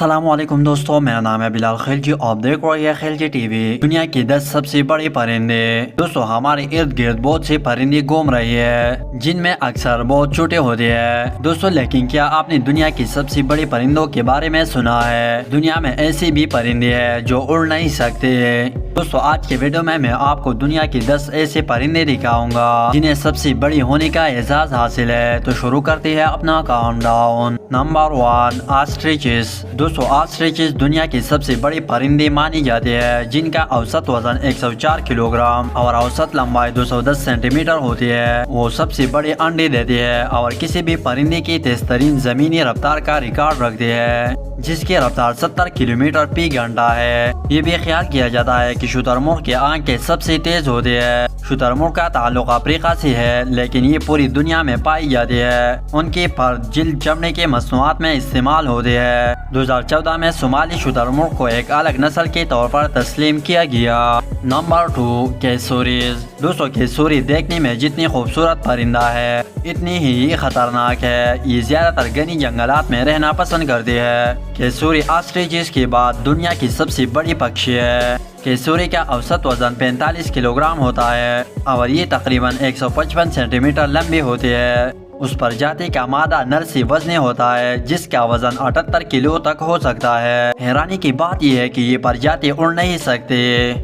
السلام علیکم دوستو، میرا نام ہے بلال خلجی، آپ دیکھ رہے ہیں خلجی ٹی وی۔ دنیا کے 10 سب سے بڑے پرندے۔ دوستو ہمارے ارد گرد بہت سے پرندے گھوم رہے ہیں جن میں اکثر بہت چھوٹے ہوتے ہیں دوستو، لیکن کیا آپ نے دنیا کی سب سے بڑے پرندوں کے بارے میں سنا ہے؟ دنیا میں ایسے بھی پرندے ہیں جو اڑ نہیں سکتے۔ دوستو آج کے ویڈیو میں آپ کو دنیا کے 10 ایسے پرندے دکھاؤں گا جنہیں سب سے بڑی ہونے کا اعزاز حاصل ہے۔ تو شروع کرتے ہیں اپنا کاؤنٹ ڈاؤن۔ نمبر 1، آسٹرچز۔ دوستو آسٹرچز دنیا کے سب سے بڑے پرندے مانی جاتے ہیں جن کا اوسط وزن 104 کلو گرام اور اوسط لمبائی 210 سینٹی میٹر ہوتی ہے۔ وہ سب سے بڑے انڈے دیتے ہیں اور کسی بھی پرندے کی تیز ترین زمینی رفتار کا ریکارڈ رکھتے ہیں جس کی رفتار 70 کلومیٹر فی گھنٹہ ہے۔ یہ بھی خیال کیا جاتا ہے کہ شتر مرغ کی آنکھیں سب سے تیز ہوتی ہے۔ شتر مرغ کا تعلق افریقہ سے ہے لیکن یہ پوری دنیا میں پائی جاتی ہے۔ ان کے پر جلد چمڑے کے مصنوعات میں استعمال ہوتے ہیں۔ 2014 میں صومالی شتر مرغ کو ایک الگ نسل کے طور پر تسلیم کیا گیا۔ نمبر 2، کیسوریز۔ دوستو کیسوری دیکھنے میں جتنی خوبصورت پرندہ ہے اتنی ہی یہ خطرناک ہے۔ یہ زیادہ تر گھنی جنگلات میں رہنا پسند کرتی ہے۔ کیسوری آسٹرچز کے بعد دنیا کی سب سے بڑی پکشی ہے۔ کیسوری کا اوسط وزن 45 کلو گرام ہوتا ہے اور یہ تقریباً 155 سینٹی میٹر لمبی ہوتی ہے۔ اس پرجاتی کا مادہ نر سے وزنی ہوتا ہے جس کا وزن 78 کلو تک ہو سکتا ہے۔ حیرانی کی بات یہ ہے کہ یہ پرجاتی اڑ نہیں سکتے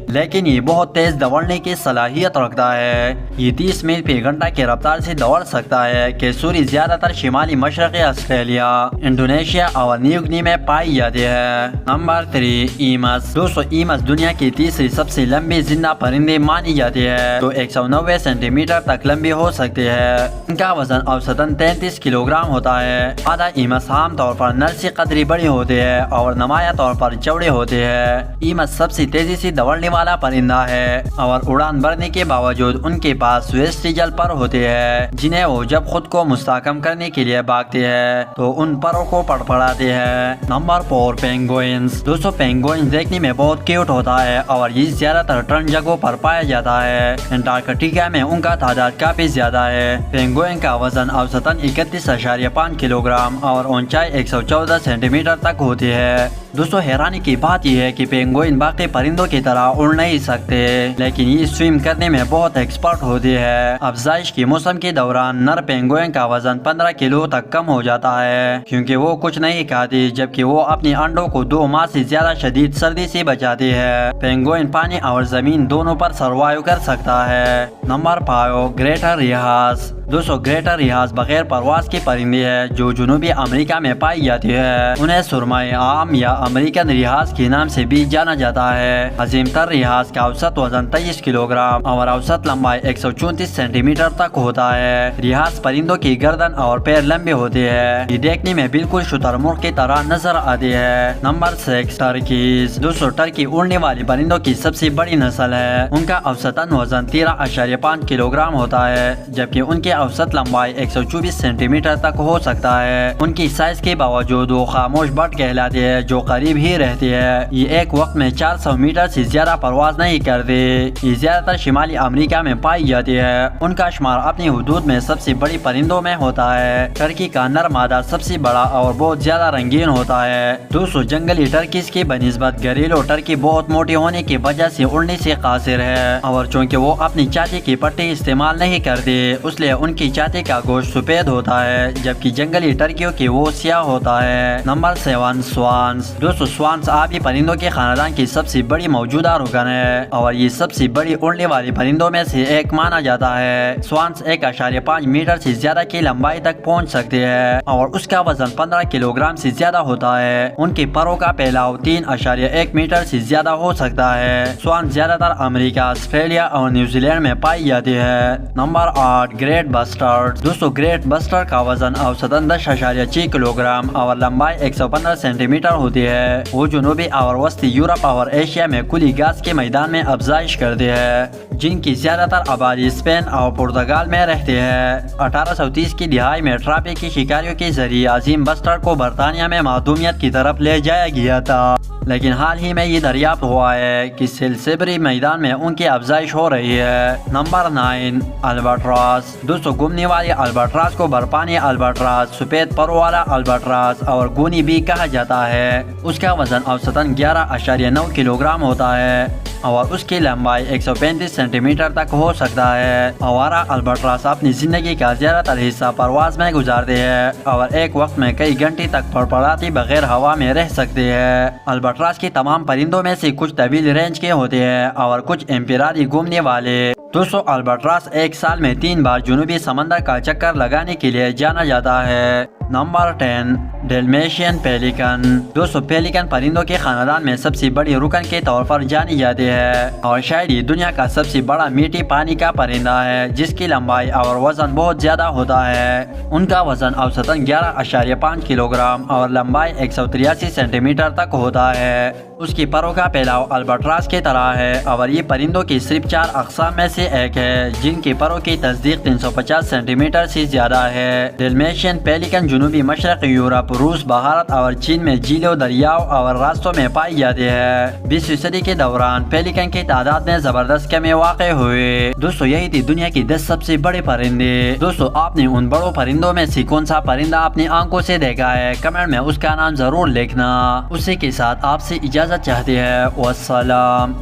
لیکن یہ بہت تیز دوڑنے کی صلاحیت رکھتا ہے۔ یہ 30 میل فی گھنٹہ کی رفتار سے دوڑ سکتا ہے۔ کیسوری زیادہ تر شمالی مشرقی آسٹریلیا، انڈونیشیا اور نیو گنی میں پائی جاتی ہے۔ Number 3، AIIMS. دوستو ایمس دنیا کی تیسری سب سے لمبی زندہ پرندے مانی جاتی ہے جو 190 سینٹی میٹر تک لمبی ہو سکتی ہے۔ ان کا وزن اوسطاً 33 کلو گرام ہوتا ہے۔ مادہ ایمس عام طور پر نر سے قدری بڑی ہوتی ہے اور نمایاں طور پر چوڑے ہوتے ہیں۔ ایمس سب سے تیزی سے دوڑنے والا پرندہ ہے اور اڑان بھرنے کے باوجود ان کے پاس ویسٹیجل پر ہوتے ہیں جنہیں وہ جب خود کو مستحکم کرنے کے لیے بھاگتے ہیں تو ان پروں کو پڑپڑاتے ہیں۔ Number 4، penguins. دوستو پینگوئنز دیکھنے میں بہت کیوٹ ہوتا ہے اور یہ زیادہ تر ٹھنڈ جگہوں پر پایا جاتا ہے۔ انٹارکٹیکا میں ان کا تعداد کافی زیادہ ہے۔ پینگوئن کا وزن اوسطاً 31.5 کلو گرام اور اونچائی 114 سینٹی میٹر تک ہوتی ہے۔ دوستو حیرانی کی بات یہ ہے کہ پینگوئن باقی پرندوں کی طرح اڑ نہیں سکتے لیکن یہ سوئم کرنے میں بہت ایکسپرٹ ہوتی ہے۔ افزائش کے موسم کے دوران نر پینگوئن کا وزن 15 کلو تک کم ہو جاتا ہے کیونکہ وہ کچھ نہیں کھاتی جبکہ وہ اپنے انڈوں کو 2 ماہ سے زیادہ شدید سردی سے بچاتی ہے۔ پینگوئن پانی اور زمین دونوں پر سروائیو کر سکتا ہے۔ Number 5، greater rheas. دوستو گریٹر ریاس بغیر پرواز کی پرندی ہے جو جنوبی امریکہ میں پائی جاتی ہے۔ انہیں سرمئی عام یا امریکن ریاس کے نام سے بھی جانا جاتا ہے۔ عظیم تر ریاس کا اوسط وزن 23 کلو گرام اور اوسط لمبائی 134 سینٹی میٹر تک ہوتا ہے۔ ریاس پرندوں کی گردن اور پیر لمبے ہوتے ہیں۔ یہ دیکھنے میں بالکل شتر مرغ کی طرح نظر آتی ہے۔ نمبر 6، ٹرکیز۔ دوستو ٹرکی اڑنے والی پرندوں کی سب سے بڑی نسل ہے۔ ان کا اوسطاً وزن 13.5 کلو گرام ہوتا ہے جبکہ ان کے اوسط لمبائی 124 سینٹی میٹر تک ہو سکتا ہے۔ ان کی سائز کے باوجود وہ خاموش برڈ کہلاتے ہیں جو قریب ہی رہتی ہے۔ یہ ایک وقت میں 400 میٹر سے زیادہ پرواز نہیں کرتے۔ یہ زیادہ تر شمالی امریکہ میں پائی جاتی ہے۔ ان کا شمار اپنی حدود میں سب سے بڑی پرندوں میں ہوتا ہے۔ ٹرکی کا نر مادہ سب سے بڑا اور بہت زیادہ رنگین ہوتا ہے۔ دوستو جنگلی ٹرکیز کی بنسبت گھریلو ٹرکی بہت موٹی ہونے کی وجہ سے اڑنے سے قاصر ہے اور چونکہ وہ اپنی چھاتی کی پٹی استعمال نہیں کرتے اس لیے ان کی چھاتی کا گوشت سفید ہوتا ہے جبکہ جنگلی ٹرکیوں کی وہ سیاہ ہوتا ہے۔ نمبر 7، سوانس۔ دوستو سوانس آبی پرندوں کے خاندان کی سب سے بڑی موجودہ رکن ہے اور یہ سب سے بڑی اڑنے والی پرندوں میں سے ایک مانا جاتا ہے۔ سوانس 1.5 میٹر سے زیادہ کی لمبائی تک پہنچ سکتے ہیں اور اس کا وزن 15 کلو گرام سے زیادہ ہوتا ہے۔ ان کے پروں کا پھیلاؤ 3.1 میٹر سے زیادہ ہو سکتا ہے۔ سوانس زیادہ تر امریکہ، آسٹریلیا اور نیوزی لینڈ میں پائی جاتی ہے۔ Number 8، great bestowed. دوستو گریٹ بسٹرڈ کا وزن اوسطاً 10.6 کلو گرام اور لمبائی 115 سینٹی میٹر ہوتی ہے۔ وہ جنوبی اور وسطی یورپ اور ایشیا میں کھلی گھاس کے میدان میں افزائش کرتے ہیں جن کی زیادہ تر آبادی اسپین اور پرتگال میں رہتے ہیں۔ 1830 کی دہائی میں ٹراپی کی شکاریوں کے ذریعے عظیم بسٹرڈ کو برطانیہ میں معدومیت کی طرف لے جایا گیا تھا لیکن حال ہی میں یہ دریافت ہوا ہے کہ سیلسبری میدان میں ان کی افزائش ہو رہی ہے۔ نمبر 9، الباٹراس۔ دوستو گھومنے والی الباٹراس کو برفانی الباٹراس، سفید پروں والا الباٹراس اور گونی بھی کہا جاتا ہے۔ اس کا وزن اوسطاً 11.9 کلو گرام ہوتا ہے اور اس کی لمبائی 135 سینٹی میٹر تک ہو سکتا ہے۔ آوارہ البٹراس اپنی زندگی کا زیادہ تر حصہ پرواز میں گزارتے ہیں اور ایک وقت میں کئی گھنٹے تک پڑپڑاتی بغیر ہوا میں رہ سکتے ہیں۔ البٹراس کے تمام پرندوں میں سے کچھ طویل رینج کے ہوتے ہیں اور کچھ انفرادی گھومنے والے۔ دوستو البٹراس ایک سال میں 3 بار جنوبی سمندر کا چکر لگانے کے لیے جانا جاتا ہے۔ نمبر 10 ڈیلمیشین پیلیکن۔ دوستو پیلیکن پرندوں کے خاندان میں سب سے بڑی رکن کے طور پر جانی جاتی ہے اور شاید یہ دنیا کا سب سے بڑا میٹھی پانی کا پرندہ ہے جس کی لمبائی اور وزن بہت زیادہ ہوتا ہے۔ ان کا وزن اوسطاً 11.5 کلو گرام اور لمبائی 183 سینٹی میٹر تک ہوتا ہے۔ اس کی پروں کا پھیلاؤ البٹراس کی طرح ہے اور یہ پرندوں کی صرف 4 اقسام میں سے ایک ہے جن کی پروں کی تصدیق 350 سینٹی میٹر سے زیادہ ہے۔ ڈیلمیشین پیلیکن جنوبی مشرق یورپ، روس، بھارت اور چین میں جھیلوں، دریاؤں اور راستوں میں پائی جاتی ہے۔ 20ویں صدی کے دوران پیلیکن کی تعداد میں زبردست کمی واقع ہوئی۔ دوستو یہی تھی دنیا کی 10 سب سے بڑے پرندے۔ دوستو آپ نے ان بڑوں پرندوں میں سے کون سا پرندہ اپنی آنکھوں سے دیکھا ہے؟ کمنٹ میں اس کا نام ضرور لکھنا۔ اسی کے ساتھ آپ سے اجازت چاہتے ہیں۔ والسلام۔